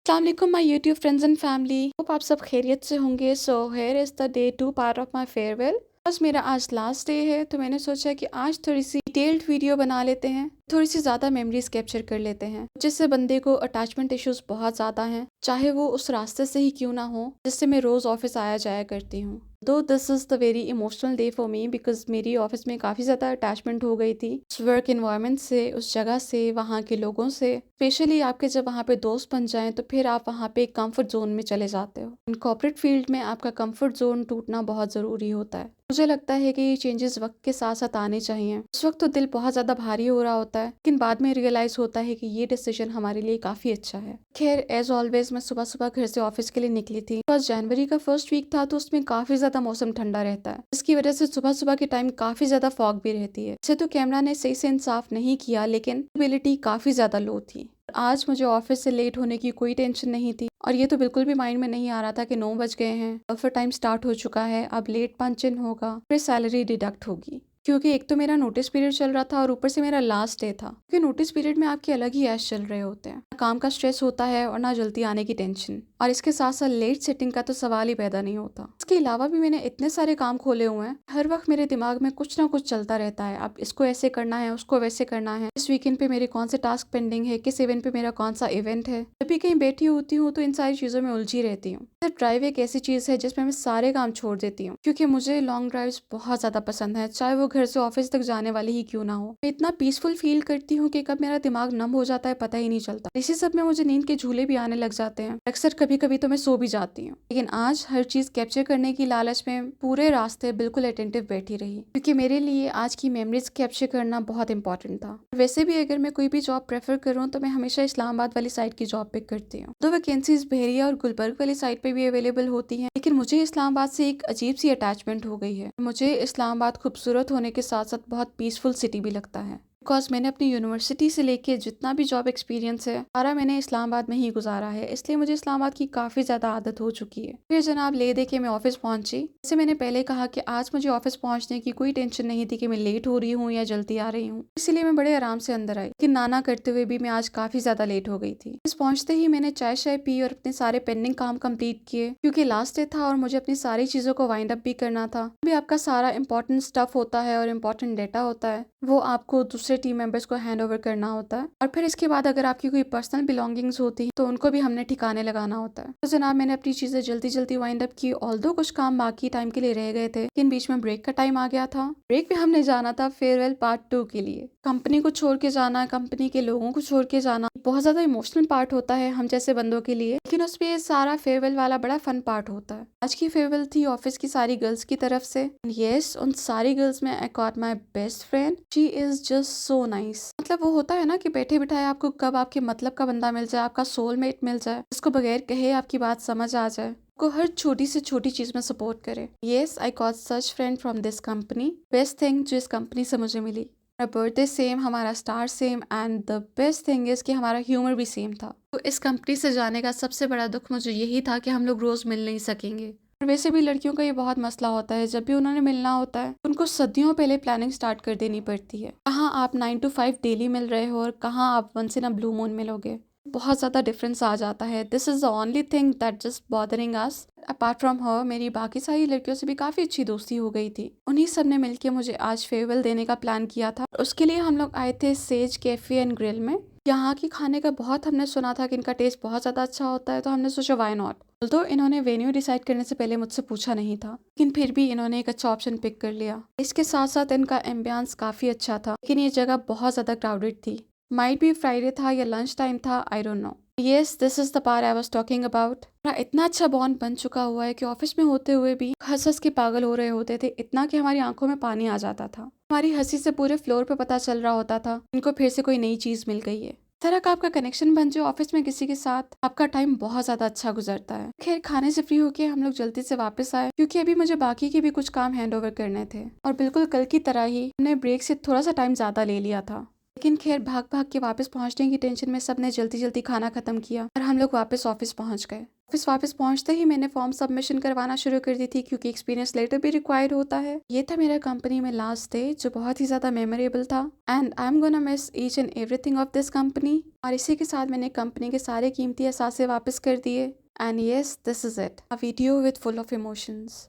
अस्सलाम वालेकुम my YouTube friends and family. Hope आप सब खैरियत से होंगे। So here is the day 2 part of my farewell. बस मेरा आज लास्ट डे है तो मैंने सोचा कि आज थोड़ी सी डिटेल्ड वीडियो बना लेते हैं, थोड़ी सी ज़्यादा मेमोरीज कैप्चर कर लेते हैं। जिससे बंदे को अटैचमेंट इश्यूज बहुत ज़्यादा हैं, चाहे वो उस रास्ते से ही क्यों ना हो जिससे मैं रोज़ ऑफिस आया जाया करती हूँ। दो this is the very emotional day for me because मेरी ऑफिस में काफ़ी ज़्यादा अटैचमेंट हो गई थी उस वर्क इन्वायरमेंट से, उस जगह से, वहाँ के लोगों से। स्पेशली आपके जब वहाँ पे दोस्त बन जाएं तो फिर आप वहाँ पे एक कंफर्ट जोन में चले जाते हो। इन कॉर्पोरेट फील्ड में आपका कंफर्ट जोन टूटना बहुत ज़रूरी होता है। मुझे लगता है कि ये चेंजेस वक्त के साथ साथ आने चाहिए। उस वक्त तो दिल बहुत ज़्यादा भारी हो रहा होता है, लेकिन बाद में रियलाइज़ होता है कि ये डिसीजन हमारे लिए काफ़ी अच्छा है। खैर एज ऑलवेज मैं सुबह सुबह घर से ऑफिस के लिए निकली थी। बस जनवरी का फर्स्ट वीक था तो उसमें काफ़ी ज़्यादा मौसम ठंडा रहता है, जिसकी वजह से सुबह सुबह के टाइम काफ़ी ज़्यादा फॉग भी रहती है। इसे तो कैमरा ने सही से इंसाफ नहीं किया, लेकिन विजिबिलिटी काफ़ी ज़्यादा लो थी। आज मुझे ऑफिस से लेट होने की कोई टेंशन नहीं थी और ये तो बिल्कुल भी माइंड में नहीं आ रहा था कि 9 बज गए हैं, ऑफर टाइम स्टार्ट हो चुका है, अब लेट पंच इन होगा, फिर सैलरी डिडक्ट होगी। क्योंकि एक तो मेरा नोटिस पीरियड चल रहा था और ऊपर से मेरा लास्ट डे था। क्योंकि नोटिस पीरियड में आपके अलग ही ऐश चल रहे होते हैं, ना काम का स्ट्रेस होता है और ना जल्दी आने की टेंशन, और इसके साथ साथ लेट सेटिंग का तो सवाल ही पैदा नहीं होता। इसके अलावा भी मैंने इतने सारे काम खोले हुए हैं, हर वक्त मेरे दिमाग में कुछ ना कुछ चलता रहता है। अब इसको ऐसे करना है, उसको वैसे करना है, इस वीकेंड पे मेरे कौन से टास्क पेंडिंग है, किस इवेंट पे मेरा कौन सा इवेंट है। जब भी कहीं बैठी होती हूँ तो इन सारी चीजों में उलझी रहती हूँ। ड्राइव एक ऐसी चीज है जिसमें मैं सारे काम छोड़ देती हूँ, क्योंकि मुझे लॉन्ग ड्राइव्स बहुत ज्यादा पसंद है, चाहे वो घर से ऑफिस तक जाने वाली ही क्यों ना हो। मैं इतना पीसफुल फील करती हूँ कि कब मेरा दिमाग नम हो जाता है पता ही नहीं चलता। इसी सब में मुझे नींद के झूले भी आने लग जाते हैं। अक्सर कभी कभी तो मैं सो भी जाती हूँ, लेकिन आज हर चीज कैप्चर करने की लालच में पूरे रास्ते बिल्कुल अटेंटिव बैठी रही, क्योंकि मेरे लिए आज की मेमोरीज कैप्चर करना बहुत इंपॉर्टेंट था। वैसे भी अगर मैं कोई भी जॉब प्रेफर करूँ तो मैं हमेशा इस्लामाबाद वाली साइड की जॉब पिक करती हूँ। दो वैकेंसीज बहरिया और गुलबर्ग वाली साइड पे भी अवेलेबल होती हैं, लेकिन मुझे इस्लामाबाद से एक अजीब सी अटैचमेंट हो गई है। मुझे इस्लामाबाद खूबसूरत होने के साथ साथ बहुत पीसफुल सिटी भी लगता है। बिकॉज मैंने अपनी यूनिवर्सिटी से लेके जितना भी जॉब एक्सपीरियंस है सारा मैंने इस्लामाबाद में ही गुजारा है, इसलिए मुझे इस्लामाबाद की काफ़ी ज़्यादा आदत हो चुकी है। फिर जनाब ले दे के मैं ऑफिस पहुंची। जैसे मैंने पहले कहा कि आज मुझे ऑफिस पहुंचने की कोई टेंशन नहीं थी कि मैं लेट हो रही हूँ या जल्दी आ रही हूँ, इसीलिए मैं बड़े आराम से अंदर आई। लेकिन नाना करते हुए भी मैं आज काफ़ी ज़्यादा लेट हो गई थी। इस पहुंचते ही मैंने चाय शाय पी और अपने सारे पेंडिंग काम कंप्लीट किए, क्योंकि लास्ट डे था और मुझे अपनी सारी चीज़ों को वाइंड अप भी करना था। भी आपका सारा इंपॉर्टेंट स्टफ होता है और इम्पोर्टेंट डेटा होता है, वो आपको दूसरे टीम मेंबर्स को हैंड ओवर करना होता है, और फिर इसके बाद अगर आपकी कोई पर्सनल बिलोंगिंग्स होती है तो उनको भी हमने ठिकाने लगाना होता है। तो जनाब मैंने अपनी चीजें जल्दी जल्दी वाइंड अप की। ऑल्दो कुछ काम बाकी टाइम के लिए रह गए थे, लेकिन बीच में ब्रेक का टाइम आ गया था। ब्रेक में हमने जाना था फेयरवेल पार्ट 2 के लिए। कंपनी को छोड़ के जाना, कंपनी के लोगों को छोड़ के जाना बहुत ज्यादा इमोशनल पार्ट होता है हम जैसे बंदों के लिए, लेकिन उसमें सारा फेयरवेल वाला बड़ा फन पार्ट होता है। आज की फेयरवेल थी ऑफिस की सारी गर्ल्स की तरफ से। यस, उन सारी गर्ल्स में I got my best friend. She is just so nice. मतलब वो होता है ना कि बैठे बिठाए आपको कब आपके मतलब का बंदा मिल जाए, आपका सोलमेट मिल जाए, जिसको बगैर कहे आपकी बात समझ आ जाए, को हर छोटी से छोटी चीज में सपोर्ट करे। Yes, I got such friend from this company. Best thing जो इस कंपनी से मुझे मिली, हमारा बर्थडे सेम, हमारा star same, and the best thing is कि हमारा ह्यूमर भी सेम था। तो इस कंपनी से जाने का सबसे बड़ा दुख मुझे यही था कि हम लोग रोज मिल नहीं सकेंगे। और वैसे भी लड़कियों का ये बहुत मसला होता है, जब भी उन्होंने मिलना होता है उनको सदियों पहले प्लानिंग स्टार्ट कर देनी पड़ती है। कहाँ आप 9 to 5 डेली मिल रहे हो और कहाँ आप once in a blue moon मिलोगे, बहुत ज्यादा डिफरेंस आ जाता है। This is the only thing that just bothering us. Apart from हर मेरी बाकी सारी लड़कियों से भी काफी अच्छी दोस्ती हो गई थी। उन्हीं सब ने मिलकर मुझे आज फेयरवेल देने का प्लान किया था। उसके लिए हम लोग आए थे सेज कैफे एंड ग्रिल में। यहाँ की खाने का बहुत हमने सुना था कि इनका टेस्ट बहुत ज्यादा अच्छा होता है, तो हमने सोचा व्हाई नॉट। तो इन्होंने वेन्यू डिसाइड करने से पहले मुझसे पूछा नहीं था, लेकिन फिर भी इन्होंने एक अच्छा ऑप्शन पिक कर लिया। इसके साथ साथ इनका एम्बियंस काफी अच्छा था, लेकिन ये जगह बहुत ज्यादा क्राउडेड थी। माइट भी फ्राइडे था या लंच टाइम था, I don't know. Yes, this is the part I was talking about. इतना अच्छा बॉन्ड बन चुका हुआ है कि ऑफिस में होते हुए भी हंस हंस के पागल हो रहे होते थे, इतना कि हमारी आंखों में पानी आ जाता था। हमारी हंसी से पूरे फ्लोर पे पता चल रहा होता था इनको फिर से कोई नई चीज मिल गई है। इस तरह का आपका कनेक्शन बन जाए ऑफिस में किसी के साथ, आपका टाइम बहुत ज्यादा अच्छा गुजरता है। खैर खाने से फ्री होके हम लोग जल्दी से वापस आए, क्योंकि अभी मुझे बाकी के भी कुछ काम हैंड ओवर करने थे, और बिल्कुल कल की तरह ही हमने ब्रेक से थोड़ा सा टाइम ज्यादा ले लिया था। लेकिन खैर भाग भाग के वापस पहुंचने की टेंशन में सबने जल्दी जल्दी खाना खत्म किया और हम लोग वापस ऑफिस पहुंच गए। ऑफिस वापस पहुंचते ही मैंने फॉर्म सबमिशन करवाना शुरू कर दी थी क्योंकि एक्सपीरियंस लेटर भी रिक्वायर्ड होता है। ये था मेरा कंपनी में लास्ट डे जो बहुत ही ज़्यादा मेमोरेबल था and I am gonna miss each and everything of this company. और इसी के साथ मैंने कंपनी के सारे कीमती असासे वापस कर दिए and yes this is it, a video with full of emotions.